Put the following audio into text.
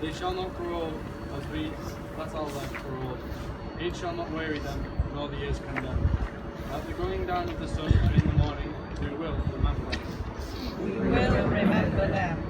They shall not grow as weeds, that our life for all. Age shall not weary them, nor the years condemn. At the going down of the sun and in the morning, we will remember them. We will remember them.